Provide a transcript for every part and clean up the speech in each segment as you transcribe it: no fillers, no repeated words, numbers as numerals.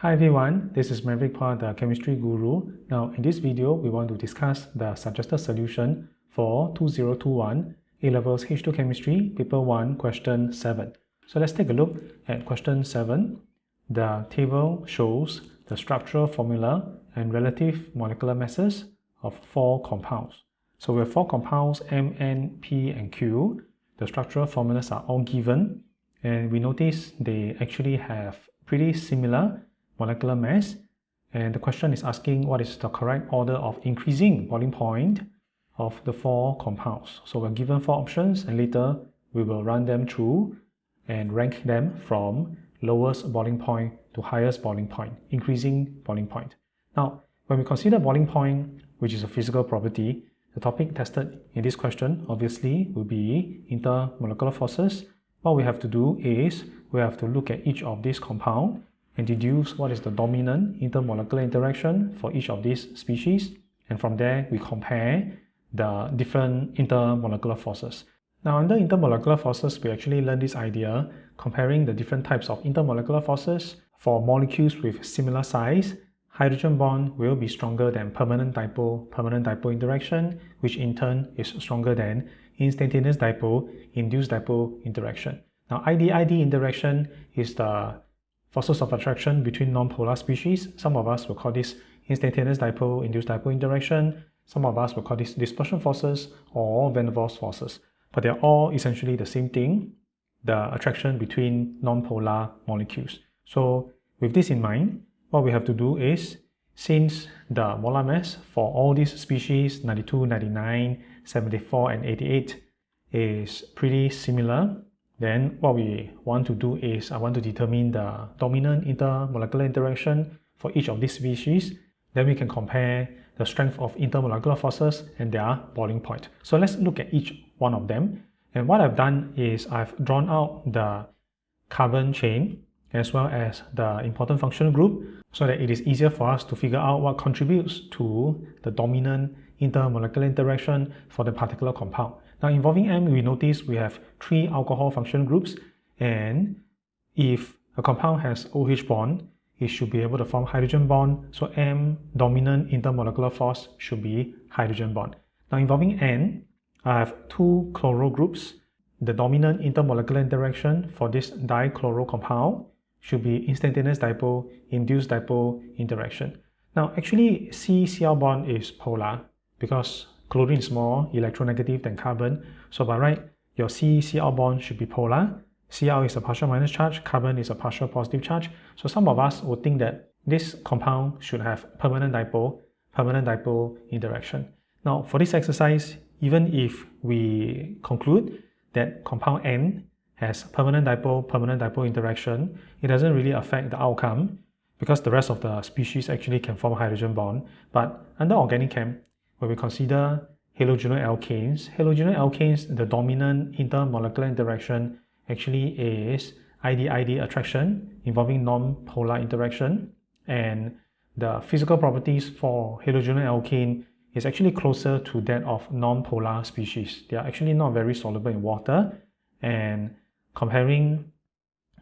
Hi everyone, this is Maverick Pa, the Chemistry Guru. Now in this video, we want to discuss the suggested solution for 2021 A-Levels H2 Chemistry, Paper 1, Question 7. So let's take a look at Question 7. The table shows the structural formula and relative molecular masses of 4 compounds. So we have 4 compounds, M, N, P, and Q. The structural formulas are all given, and we notice they actually have pretty similar molecular mass, and the question is asking what is the correct order of increasing boiling point of the 4 compounds. So we're given 4 options, and later we will run them through and rank them from lowest boiling point to highest boiling point, increasing boiling point. Now, when we consider boiling point, which is a physical property, the topic tested in this question obviously will be intermolecular forces. What we have to do is we have to look at each of these compounds and deduce what is the dominant intermolecular interaction for each of these species, and from there we compare the different intermolecular forces. Now under intermolecular forces, we actually learned this idea comparing the different types of intermolecular forces. For molecules with similar size, hydrogen bond will be stronger than permanent dipole interaction, which in turn is stronger than instantaneous dipole, induced dipole interaction. Now ID-ID interaction is the forces of attraction between non-polar species. Some of us will call this instantaneous dipole, induced dipole interaction. Some of us will call this dispersion forces or van der Waals forces. But they're all essentially the same thing, the attraction between non-polar molecules. So with this in mind, what we have to do is, since the molar mass for all these species, 92, 99, 74, and 88, is pretty similar, then what we want to do is I want to determine the dominant intermolecular interaction for each of these species. Then we can compare the strength of intermolecular forces and their boiling point. So let's look at each one of them. And what I've done is I've drawn out the carbon chain as well as the important functional group so that it is easier for us to figure out what contributes to the dominant intermolecular interaction for the particular compound. Now involving M, we notice we have 3 alcohol functional groups, and if a compound has OH bond, it should be able to form hydrogen bond. So M, dominant intermolecular force, should be hydrogen bond. Now involving N, I have 2 chloro groups. The dominant intermolecular interaction for this dichloro compound should be instantaneous dipole, induced dipole interaction. Now actually C-Cl bond is polar because chlorine is more electronegative than carbon. So by right, your C-Cl bond should be polar. Cl is a partial minus charge, carbon is a partial positive charge. So some of us would think that this compound should have permanent dipole interaction. Now for this exercise, even if we conclude that compound N has permanent dipole interaction, it doesn't really affect the outcome because the rest of the species actually can form a hydrogen bond. But under organic chem, when we consider halogenal alkanes, the dominant intermolecular interaction actually is ID-ID attraction involving non-polar interaction, and the physical properties for halogenal alkane is actually closer to that of non-polar species. They are actually not very soluble in water, and comparing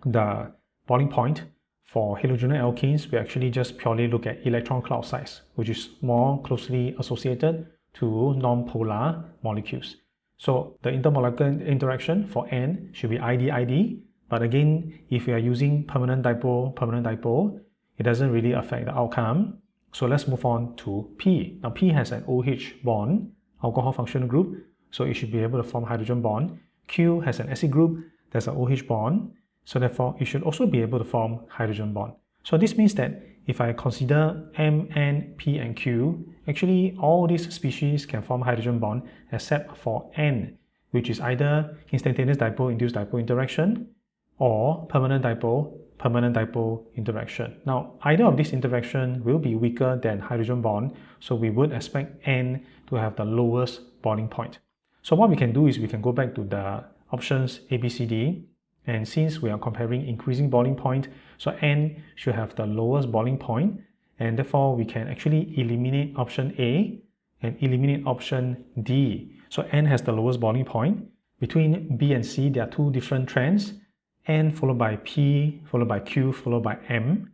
the boiling point for halogenal alkanes, we actually just purely look at electron cloud size, which is more closely associated to non-polar molecules. So the intermolecular interaction for N should be ID-ID, but again, if we are using permanent dipole, it doesn't really affect the outcome. So let's move on to P. Now P has an OH bond, alcohol functional group, so it should be able to form hydrogen bond. Q has an acid group, there's an OH bond, so therefore it should also be able to form hydrogen bond. So this means that if I consider M, N, P, and Q, actually all these species can form hydrogen bond except for N, which is either instantaneous dipole, induced dipole interaction, or permanent dipole interaction. Now either of these interaction will be weaker than hydrogen bond, so we would expect N to have the lowest boiling point. So what we can do is we can go back to the options A, B, C, D, and since we are comparing increasing boiling point, so N should have the lowest boiling point, and therefore we can actually eliminate option A and eliminate option D. So N has the lowest boiling point. Between B and C, there are 2 different trends, N followed by P, followed by Q, followed by M.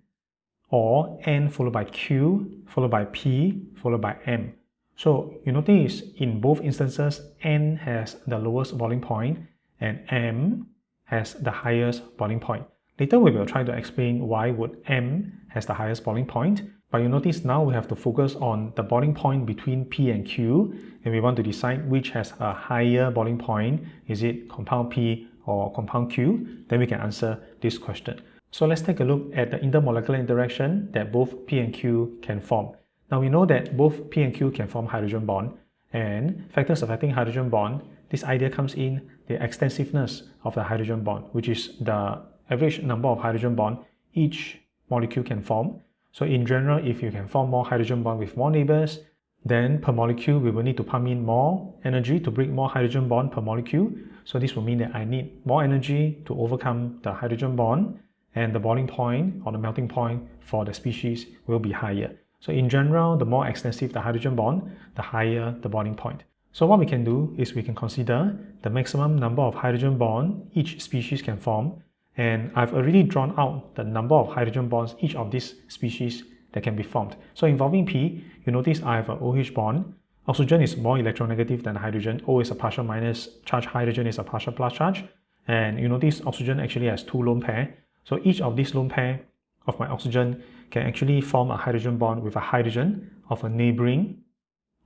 or N followed by Q, followed by P, followed by M. So you notice in both instances, N has the lowest boiling point and M has the highest boiling point. Later we will try to explain why would M has the highest boiling point, but you notice now we have to focus on the boiling point between P and Q, and we want to decide which has a higher boiling point. Is it compound P or compound Q? Then we can answer this question. So let's take a look at the intermolecular interaction that both P and Q can form. Now we know that both P and Q can form hydrogen bond, and factors affecting hydrogen bond, this idea comes in the extensiveness of the hydrogen bond, which is the average number of hydrogen bond each molecule can form. So in general, if you can form more hydrogen bond with more neighbors, then per molecule we will need to pump in more energy to bring more hydrogen bond per molecule. So this will mean that I need more energy to overcome the hydrogen bond, and the boiling point or the melting point for the species will be higher. So in general, the more extensive the hydrogen bond, the higher the boiling point. So what we can do is we can consider the maximum number of hydrogen bond each species can form, and I've already drawn out the number of hydrogen bonds each of these species that can be formed. So involving P, you notice I have an OH bond. Oxygen is more electronegative than hydrogen. O is a partial minus charge, hydrogen is a partial plus charge. And you notice oxygen actually has two lone pair. So each of these lone pair of my oxygen can actually form a hydrogen bond with a hydrogen of a neighboring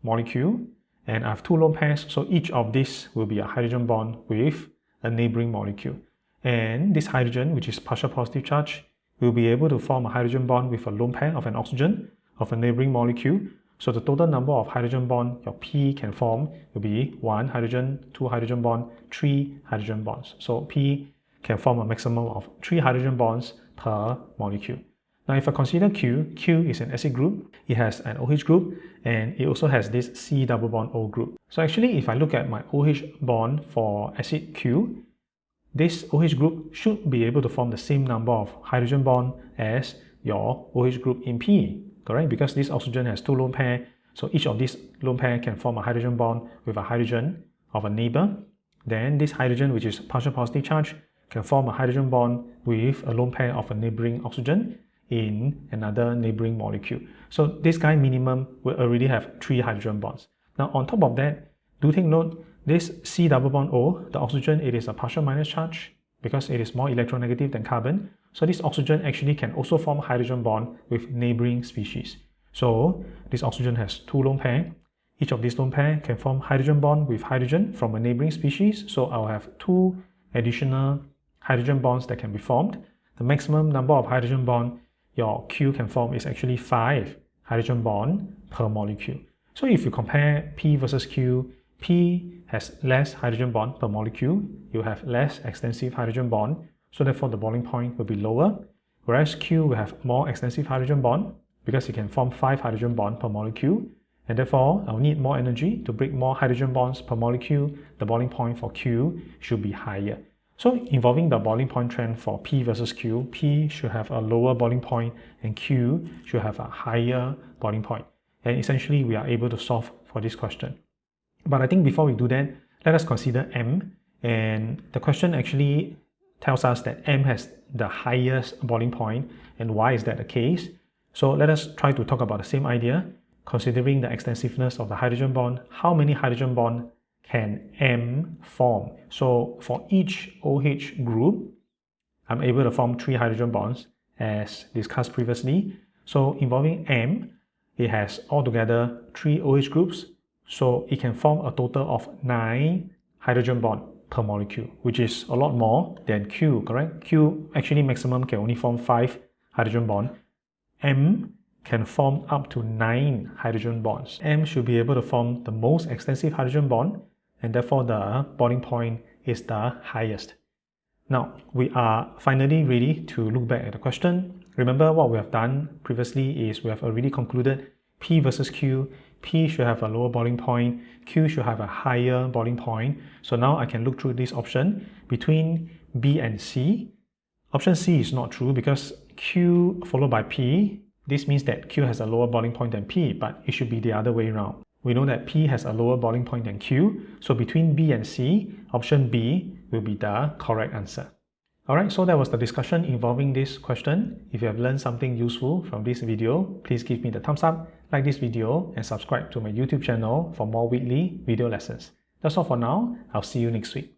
molecule. And I have two lone pairs, so each of these will be a hydrogen bond with a neighboring molecule. And this hydrogen, which is partial positive charge, will be able to form a hydrogen bond with a lone pair of an oxygen of a neighboring molecule. So the total number of hydrogen bond your P can form will be 1 hydrogen, 2 hydrogen bond, 3 hydrogen bonds. So P can form a maximum of 3 hydrogen bonds per molecule. Now if I consider Q, Q is an acid group, it has an OH group, and it also has this C double bond O group. So actually if I look at my OH bond for acid Q, this OH group should be able to form the same number of hydrogen bond as your OH group in P, correct? Because this oxygen has two lone pair, so each of these lone pair can form a hydrogen bond with a hydrogen of a neighbor. Then this hydrogen, which is partial positive charge, can form a hydrogen bond with a lone pair of a neighboring oxygen in another neighboring molecule. So this guy minimum will already have 3 hydrogen bonds. Now on top of that, do take note, this C double bond O, the oxygen, it is a partial minus charge because it is more electronegative than carbon. So this oxygen actually can also form hydrogen bond with neighboring species. So this oxygen has two lone pair. Each of these lone pair can form hydrogen bond with hydrogen from a neighboring species. So I'll have 2 additional hydrogen bonds that can be formed. The maximum number of hydrogen bond your Q can form is actually 5 hydrogen bond per molecule. So if you compare P versus Q, P has less hydrogen bond per molecule, you have less extensive hydrogen bond, so therefore the boiling point will be lower, whereas Q will have more extensive hydrogen bond because it can form 5 hydrogen bond per molecule, and therefore I'll need more energy to break more hydrogen bonds per molecule. The boiling point for Q should be higher. So involving the boiling point trend for P versus Q, P should have a lower boiling point and Q should have a higher boiling point. And essentially we are able to solve for this question. But I think before we do that, let us consider M. And the question actually tells us that M has the highest boiling point. And why is that the case? So let us try to talk about the same idea. Considering the extensiveness of the hydrogen bond, how many hydrogen bond can M form? So for each OH group, I'm able to form 3 hydrogen bonds as discussed previously. So involving M, it has altogether 3 OH groups. So it can form a total of 9 hydrogen bond per molecule, which is a lot more than Q, correct? Q actually maximum can only form 5 hydrogen bond. M can form up to 9 hydrogen bonds. M should be able to form the most extensive hydrogen bond, and therefore the boiling point is the highest. Now, we are finally ready to look back at the question. Remember what we have done previously is we have already concluded P versus Q. P should have a lower boiling point, Q should have a higher boiling point. So now I can look through this option between B and C. Option C is not true because Q followed by P. This means that Q has a lower boiling point than P, but it should be the other way around. We know that P has a lower boiling point than Q, so between B and C, option B will be the correct answer. Alright, so that was the discussion involving this question. If you have learned something useful from this video, please give me the thumbs up, like this video, and subscribe to my YouTube channel for more weekly video lessons. That's all for now. I'll see you next week.